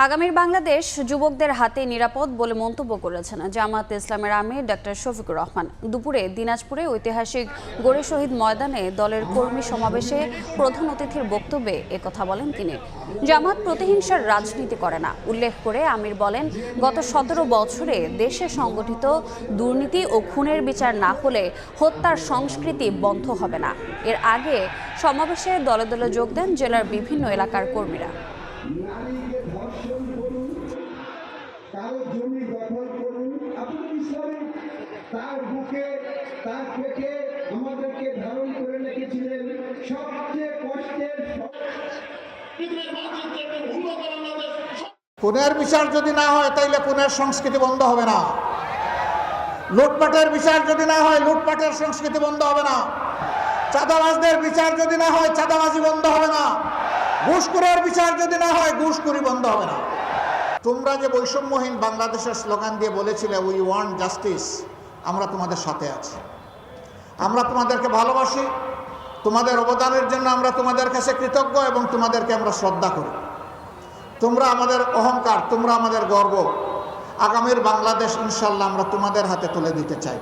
আগামীর বাংলাদেশ যুবকদের হাতে নিরাপদ বলে মন্তব্য করেছেন জামায়াতে ইসলামের আমির ডক্টর শফিকুর রহমান। দুপুরে দিনাজপুরে ঐতিহাসিক গড়ে শহীদ ময়দানে দলের কর্মী সমাবেশে প্রধান অতিথির বক্তব্যে একথা বলেন তিনি। জামায়াত প্রতিহিংসার রাজনীতি করে না উল্লেখ করে আমির বলেন, গত 17 বছরে দেশে সংগঠিত দুর্নীতি ও খুনের বিচার না হলে হত্যার সংস্কৃতি বন্ধ হবে না। এর আগে সমাবেশে দলে দলে যোগ দেন জেলার বিভিন্ন এলাকার কর্মীরা। কারো জমি দখল করুন, আপনি ইসলামী তার বুকে তার পেটে আমাদেরকে ধারণ করে রেখেছিলেন সবচেয়ে কষ্টের। খুনের বিচার যদি না হয় তাইলে খুনের সংস্কৃতি বন্ধ হবে না। লুটপাটের বিচার যদি না হয় লুটপাটের সংস্কৃতি বন্ধ হবে না। চাঁদাবাজদের বিচার যদি না হয় চাঁদাবাজি বন্ধ হবে না। ঘুষখোরের বিচার যদি না হয় ঘুষখোরি বন্ধ হবে না। তোমরা যে বৈষম্যহীন বাংলাদেশের স্লোগান দিয়ে বলেছিলে উই ওয়ান্ট জাস্টিস, আমরা তোমাদের সাথে আছি, আমরা তোমাদেরকে ভালোবাসি, তোমাদের অবদানের জন্য আমরা তোমাদের কাছে কৃতজ্ঞ এবং তোমাদেরকে আমরা শ্রদ্ধা করি। তোমরা আমাদের অহংকার, তোমরা আমাদের গর্ব। আগামীর বাংলাদেশ ইনশাল্লাহ আমরা তোমাদের হাতে তুলে দিতে চাই।